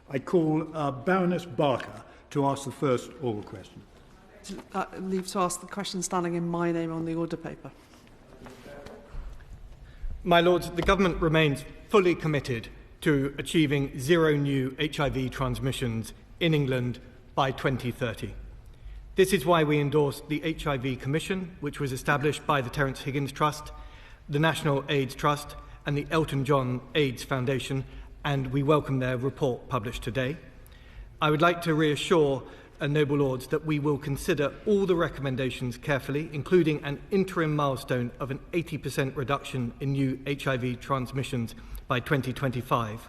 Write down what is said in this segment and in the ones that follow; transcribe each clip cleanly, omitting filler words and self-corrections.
I call Baroness Barker to ask the first oral question. Leave to ask the question standing in my name on the order paper. My Lords, the Government remains fully committed to achieving zero new HIV transmissions in England by 2030. This is why we endorsed the HIV Commission, which was established by the Terence Higgins Trust, the National AIDS Trust and the Elton John AIDS Foundation, and we welcome their report published today. I would like to reassure Noble Lords that we will consider all the recommendations carefully, including an interim milestone of an 80% reduction in new HIV transmissions by 2025,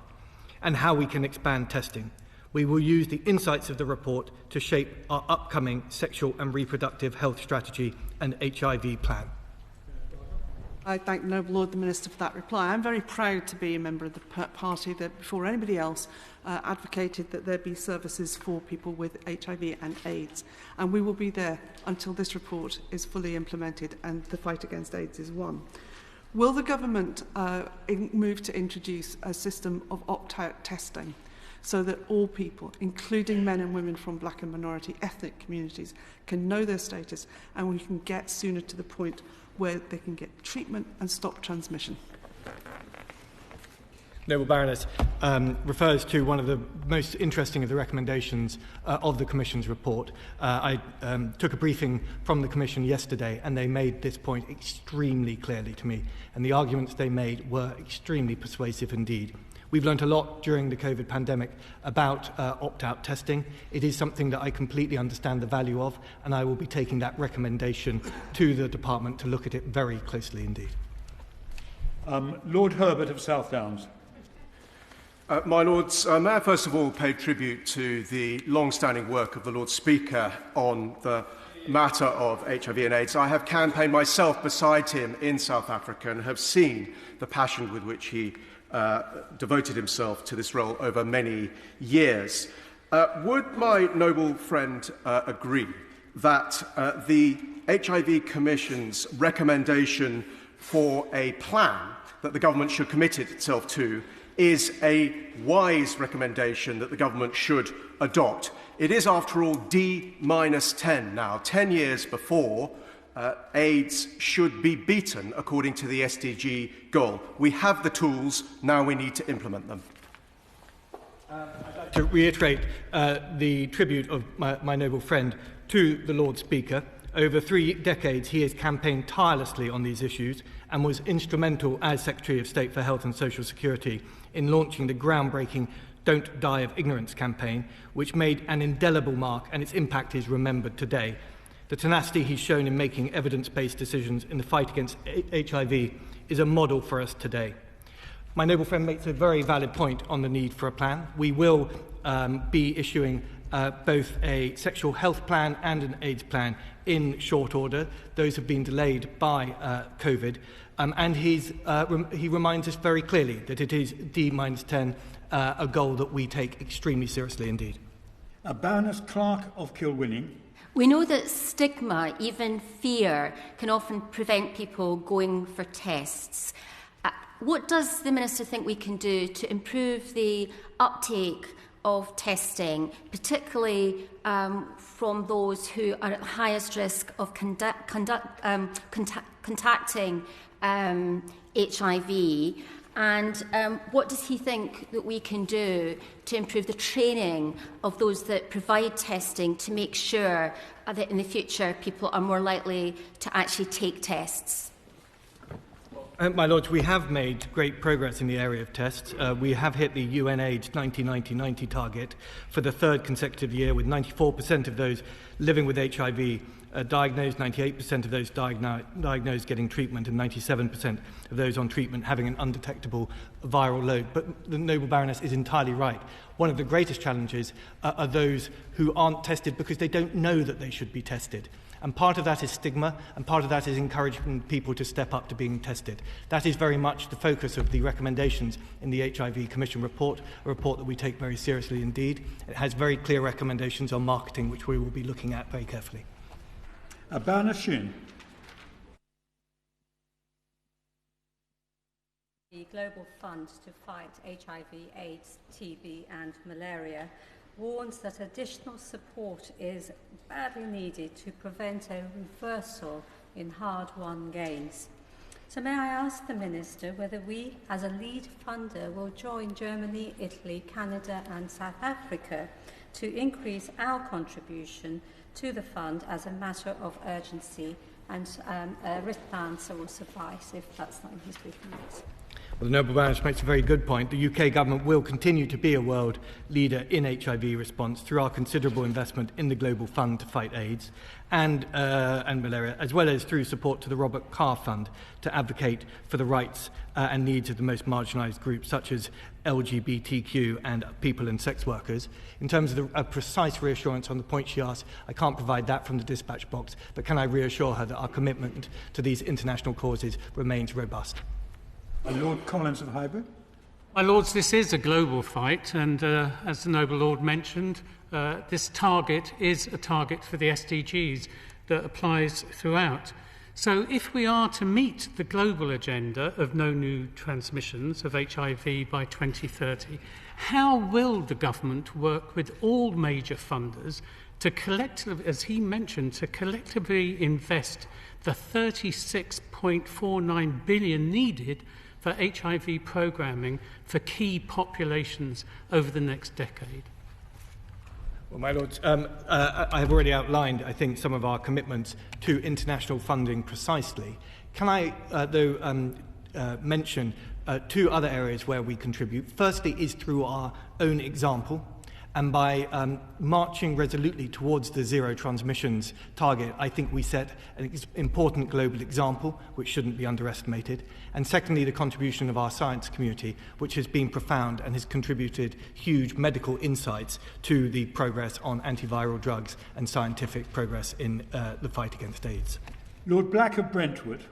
and how we can expand testing. We will use the insights of the report to shape our upcoming sexual and reproductive health strategy and HIV plan. I thank the Noble Lord the Minister for that reply. I'm very proud to be a member of the party that, before anybody else, advocated that there be services for people with HIV and AIDS. And we will be there until this report is fully implemented and the fight against AIDS is won. Will the government move to introduce a system of opt-out testing so that all people, including men and women from black and minority ethnic communities, can know their status and we can get sooner to the point where they can get treatment and stop transmission? Noble Baroness refers to one of the most interesting of the recommendations of the Commission's report. I took a briefing from the Commission yesterday and they made this point extremely clearly to me, and the arguments they made were extremely persuasive indeed. We've learnt a lot during the COVID pandemic about opt-out testing. It is something that I completely understand the value of, and I will be taking that recommendation to the Department to look at it very closely indeed. Lord Herbert of South Downs. My Lords, may I first of all pay tribute to the long-standing work of the Lord Speaker on the matter of HIV and AIDS. I have campaigned myself beside him in South Africa and have seen the passion with which he devoted himself to this role over many years. Would my noble friend agree that the HIV Commission's recommendation for a plan that the government should commit itself to is a wise recommendation that the government should adopt? It is, after all, D-10 now, 10 years before AIDS should be beaten according to the SDG goal. We have the tools, now we need to implement them. I'd like to reiterate the tribute of my noble friend to the Lord Speaker. Over 3 decades he has campaigned tirelessly on these issues and was instrumental as Secretary of State for Health and Social Security in launching the groundbreaking Don't Die of Ignorance campaign, which made an indelible mark, and its impact is remembered today. The tenacity he's shown in making evidence-based decisions in the fight against HIV is a model for us today. My noble friend makes a very valid point on the need for a plan. We will be issuing both a sexual health plan and an AIDS plan in short order. Those have been delayed by COVID. And he reminds us very clearly that it is D-10, a goal that we take extremely seriously indeed. Baroness Clark of Kilwinning. We know that stigma, even fear, can often prevent people going for tests. What does the Minister think we can do to improve the uptake of testing, particularly from those who are at highest risk of contacting HIV? And what does he think that we can do to improve the training of those that provide testing to make sure that in the future people are more likely to actually take tests? My Lords, we have made great progress in the area of tests. We have hit the UN AIDS 90-90-90 target for the 3rd consecutive year, with 94% of those living with HIV diagnosed, 98% of those diagnosed getting treatment, and 97% of those on treatment having an undetectable viral load. But the noble Baroness is entirely right. One of the greatest challenges are those who aren't tested because they don't know that they should be tested. And part of that is stigma, and part of that is encouraging people to step up to being tested. That is very much the focus of the recommendations in the HIV Commission report, a report that we take very seriously indeed. It has very clear recommendations on marketing, which we will be looking at very carefully. Baroness Shin. The Global Fund to Fight HIV, AIDS, TB and Malaria warns that additional support is badly needed to prevent a reversal in hard-won gains. So may I ask the Minister whether we, as a lead funder, will join Germany, Italy, Canada and South Africa to increase our contribution to the fund as a matter of urgency, and a written answer will suffice if that's not in his 3 minutes. Well, the Noble Baroness makes a very good point. The UK government will continue to be a world leader in HIV response through our considerable investment in the Global Fund to fight AIDS and malaria, as well as through support to the Robert Carr Fund to advocate for the rights and needs of the most marginalised groups, such as LGBTQ and people and sex workers. In terms of a precise reassurance on the point she asked, I can't provide that from the dispatch box, but can I reassure her that our commitment to these international causes remains robust? Lord Collins of Highbury. My Lords, this is a global fight, and as the Noble Lord mentioned, this target is a target for the SDGs that applies throughout. So if we are to meet the global agenda of no new transmissions of HIV by 2030, how will the government work with all major funders to collectively, as he mentioned, to collectively invest the 36.49 billion needed for HIV programming for key populations over the next decade? Well, my Lords, I have already outlined, I think, some of our commitments to international funding precisely. Can I, mention 2 other areas where we contribute? Firstly is through our own example, and by marching resolutely towards the zero transmissions target, I think we set an important global example, which shouldn't be underestimated. And secondly, the contribution of our science community, which has been profound and has contributed huge medical insights to the progress on antiviral drugs and scientific progress in the fight against AIDS. Lord Black of Brentwood.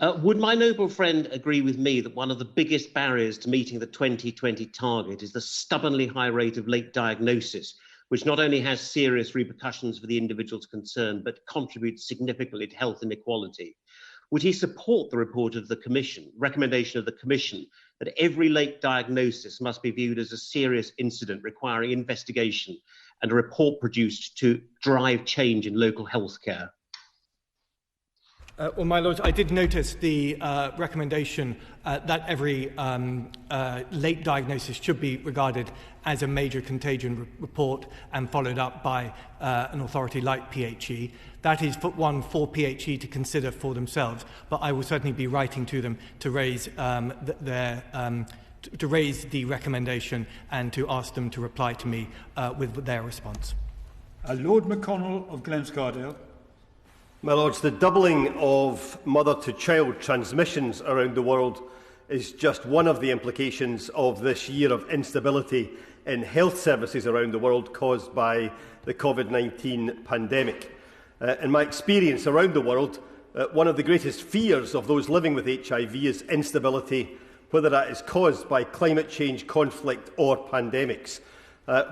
Would my noble friend agree with me that one of the biggest barriers to meeting the 2020 target is the stubbornly high rate of late diagnosis, which not only has serious repercussions for the individuals concerned, but contributes significantly to health inequality? Would he support the report of the Commission, recommendation of the Commission, that every late diagnosis must be viewed as a serious incident requiring investigation and a report produced to drive change in local healthcare? Well, my Lords, I did notice the recommendation that every late diagnosis should be regarded as a major contagion report and followed up by an authority like PHE. That is one for PHE to consider for themselves, but I will certainly be writing to them to raise to raise the recommendation and to ask them to reply to me with their response. Lord McConnell of Glenscardale. My Lords, the doubling of mother-to-child transmissions around the world is just one of the implications of this year of instability in health services around the world caused by the COVID-19 pandemic. In my experience around the world, one of the greatest fears of those living with HIV is instability, whether that is caused by climate change, conflict or pandemics.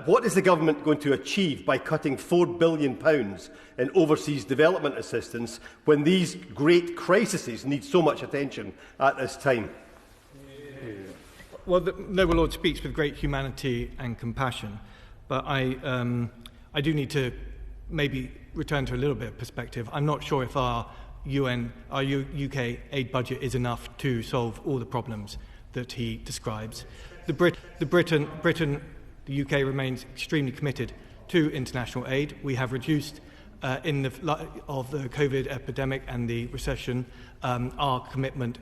What is the government going to achieve by cutting £4 billion in overseas development assistance when these great crises need so much attention at this time? Well, the Noble Lord speaks with great humanity and compassion, but I do need to maybe return to a little bit of perspective. I'm not sure if our UK aid budget is enough to solve all the problems that he describes. The UK remains extremely committed to international aid. We have reduced, of the COVID epidemic and the recession, our commitment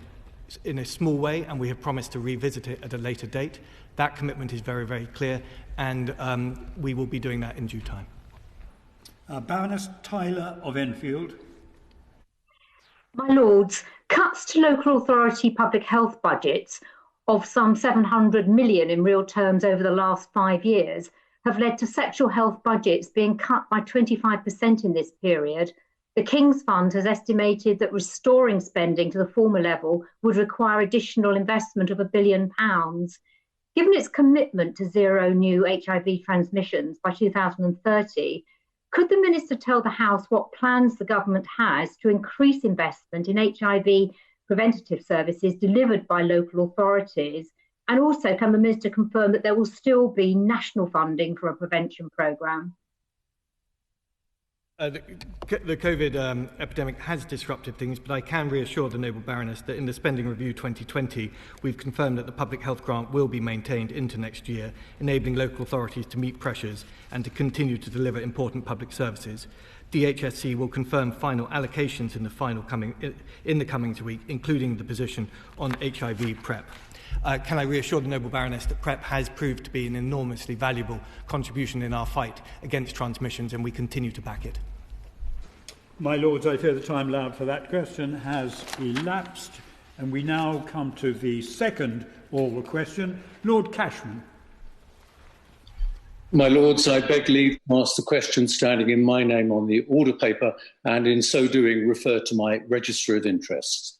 in a small way, and we have promised to revisit it at a later date. That commitment is very, very clear, and we will be doing that in due time. Baroness Tyler of Enfield. My Lords, cuts to local authority public health budgets of some 700 million in real terms over the last 5 years have led to sexual health budgets being cut by 25% in this period. The King's Fund has estimated that restoring spending to the former level would require additional investment of £1 billion. Given its commitment to zero new HIV transmissions by 2030, could the Minister tell the House what plans the government has to increase investment in HIV preventative services delivered by local authorities? And also, can the Minister confirm that there will still be national funding for a prevention programme? The COVID epidemic has disrupted things, but I can reassure the Noble Baroness that in the Spending Review 2020, we've confirmed that the public health grant will be maintained into next year, enabling local authorities to meet pressures and to continue to deliver important public services. DHSC will confirm final allocations in the coming week, including the position on HIV PrEP. Can I reassure the Noble Baroness that PrEP has proved to be an enormously valuable contribution in our fight against transmissions, and we continue to back it? My Lords, I fear the time allowed for that question has elapsed, and we now come to the second oral question. Lord Cashman. My Lords, I beg leave to ask the question standing in my name on the order paper, and in so doing refer to my register of interests.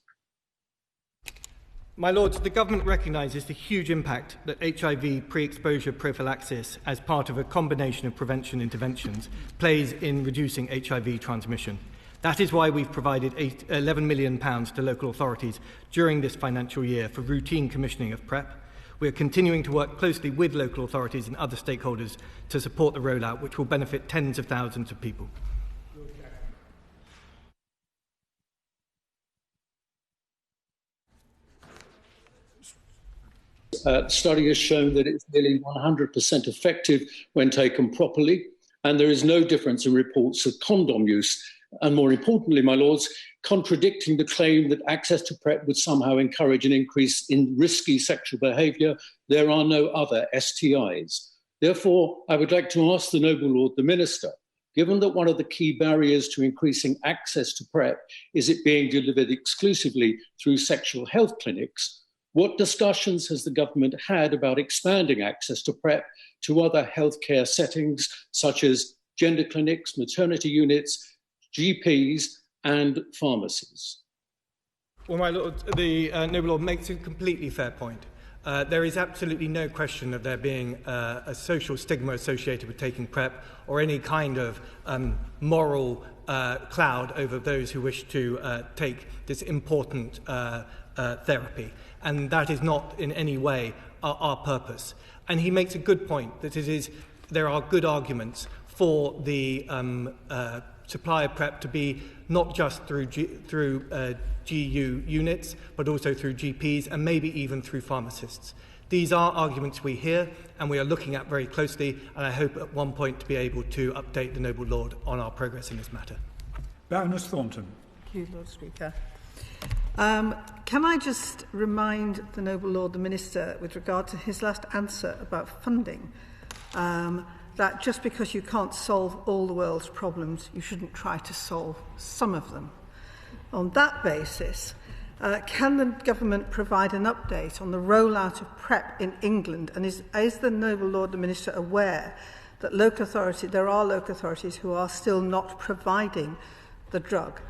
My Lords, the Government recognises the huge impact that HIV pre-exposure prophylaxis, as part of a combination of prevention interventions, plays in reducing HIV transmission. That is why we've provided £11 million to local authorities during this financial year for routine commissioning of PrEP. We are continuing to work closely with local authorities and other stakeholders to support the rollout, which will benefit tens of thousands of people. Study has shown that it's nearly 100% effective when taken properly, and there is no difference in reports of condom use. And more importantly, my Lords, contradicting the claim that access to PrEP would somehow encourage an increase in risky sexual behaviour, there are no other STIs. Therefore, I would like to ask the Noble Lord the Minister, given that one of the key barriers to increasing access to PrEP is it being delivered exclusively through sexual health clinics, what discussions has the Government had about expanding access to PrEP to other healthcare settings, such as gender clinics, maternity units, GPs and pharmacies? Well, my Lord, the Noble Lord makes a completely fair point. There is absolutely no question of there being a social stigma associated with taking PrEP or any kind of moral cloud over those who wish to take this important therapy. And that is not in any way our purpose. And he makes a good point that there are good arguments for the supply of PrEP to be not just through GU units, but also through GPs and maybe even through pharmacists. These are arguments we hear and we are looking at very closely, and I hope at one point to be able to update the Noble Lord on our progress in this matter. Baroness Thornton. Thank you, Lord Speaker. Can I just remind the Noble Lord the Minister, with regard to his last answer about funding, that just because you can't solve all the world's problems, you shouldn't try to solve some of them. On that basis, can the Government provide an update on the rollout of PrEP in England? And is the Noble Lord the Minister aware that there are local authorities who are still not providing the drug?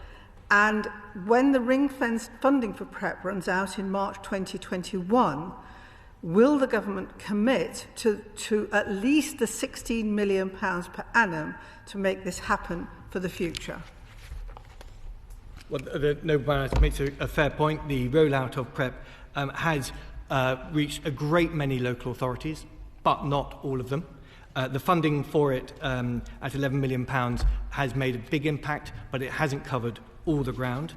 And when the ring-fenced funding for PrEP runs out in March 2021, will the Government commit to at least the £16 million per annum to make this happen for the future? Well, the Noble Baroness makes a fair point. The rollout of PrEP has reached a great many local authorities, but not all of them. The funding for it at £11 million has made a big impact, but it hasn't covered all the ground.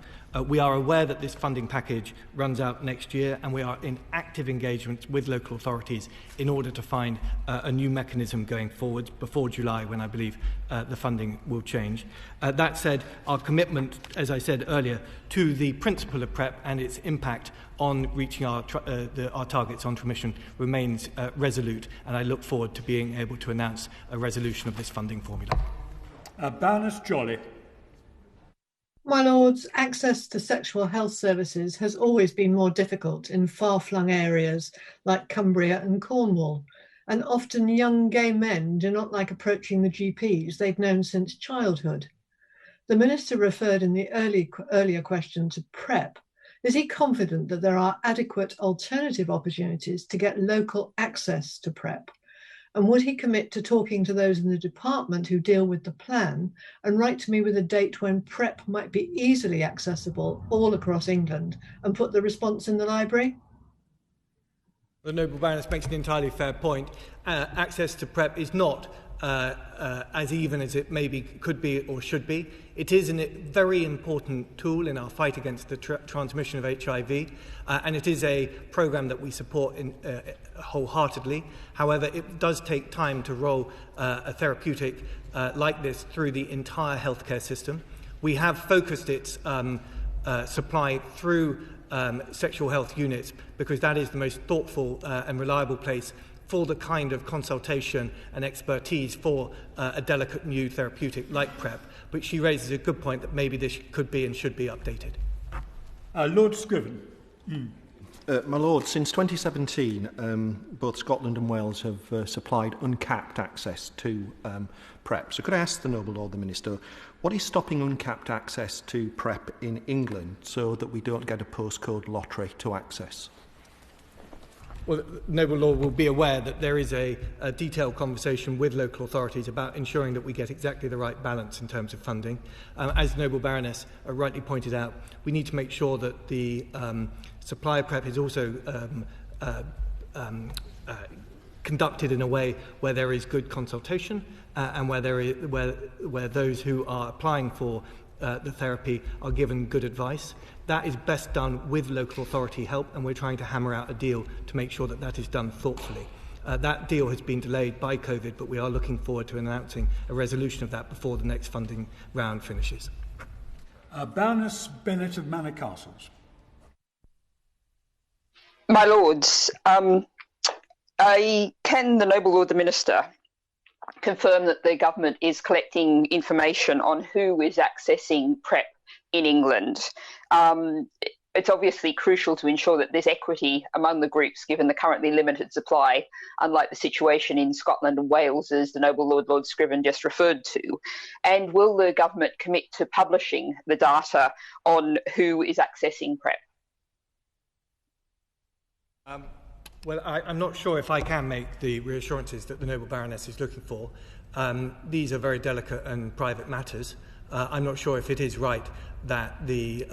We are aware that this funding package runs out next year, and we are in active engagement with local authorities in order to find a new mechanism going forward before July, when I believe the funding will change. That said, our commitment, as I said earlier, to the principle of PrEP and its impact on reaching our targets on transmission remains resolute, and I look forward to being able to announce a resolution of this funding formula. Baroness Jolly. My Lords, access to sexual health services has always been more difficult in far-flung areas like Cumbria and Cornwall, and often young gay men do not like approaching the GPs they've known since childhood. The Minister referred in the earlier question to PrEP. Is he confident that there are adequate alternative opportunities to get local access to PrEP? And would he commit to talking to those in the department who deal with the plan and write to me with a date when PrEP might be easily accessible all across England and put the response in the library? The Noble Baroness makes an entirely fair point. Access to PrEP is not as even as it maybe could be or should be. It is a very important tool in our fight against the transmission of HIV, and it is a programme that we support wholeheartedly. However, it does take time to roll a therapeutic like this through the entire healthcare system. We have focused its supply through sexual health units because that is the most thoughtful and reliable place for the kind of consultation and expertise for a delicate new therapeutic like PrEP. But she raises a good point that maybe this could be and should be updated. Lord Scriven. My Lord, since 2017, both Scotland and Wales have supplied uncapped access to PrEP. So could I ask the Noble Lord the Minister, what is stopping uncapped access to PrEP in England so that we don't get a postcode lottery to access? Well, the Noble Lord will be aware that there is a detailed conversation with local authorities about ensuring that we get exactly the right balance in terms of funding. As the Noble Baroness rightly pointed out, we need to make sure that the supply of PrEP is also conducted in a way where there is good consultation and where those who are applying for the therapy are given good advice. That is best done with local authority help, and we're trying to hammer out a deal to make sure that that is done thoughtfully. That deal has been delayed by COVID, but we are looking forward to announcing a resolution of that before the next funding round finishes. Baroness Bennett of Manor Castles. My Lords, I can the Noble Lord the Minister confirm that the government is collecting information on who is accessing PrEP in England. It's obviously crucial to ensure that there's equity among the groups given the currently limited supply, unlike the situation in Scotland and Wales, as the Noble Lord Scriven just referred to. And will the government commit to publishing the data on who is accessing PrEP? Well, I'm not sure if I can make the reassurances that the Noble Baroness is looking for. These are very delicate and private matters. I'm not sure if it is right that the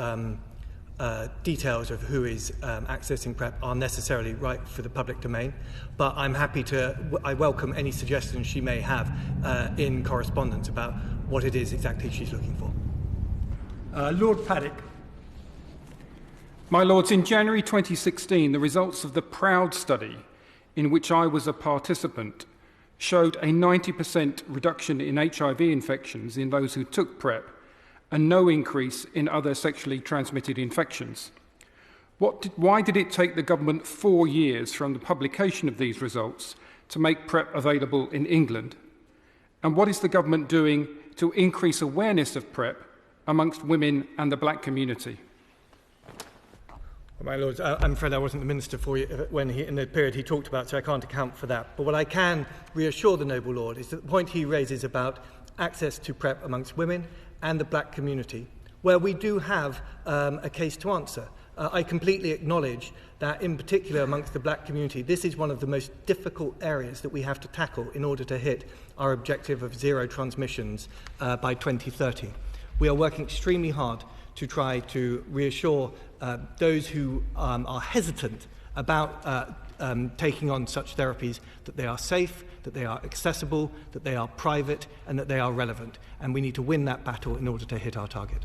details of who is accessing PrEP are necessarily right for the public domain, but I'm happy to, I welcome any suggestions she may have in correspondence about what it is exactly she's looking for. Lord Paddock. My Lords, in January 2016, the results of the PROUD study, in which I was a participant, showed a 90% reduction in HIV infections in those who took PrEP and no increase in other sexually transmitted infections. Why did it take the government 4 years from the publication of these results to make PrEP available in England? And what is the government doing to increase awareness of PrEP amongst women and the black community? My Lords, I'm afraid I wasn't the Minister for you when in the period he talked about, so I can't account for that. But what I can reassure the Noble Lord is that the point he raises about access to PrEP amongst women and the black community, where we do have a case to answer. I completely acknowledge that, in particular amongst the black community, this is one of the most difficult areas that we have to tackle in order to hit our objective of zero transmissions by 2030. We are working extremely hard to try to reassure those who are hesitant about taking on such therapies that they are safe, that they are accessible, that they are private, and that they are relevant. And we need to win that battle in order to hit our target.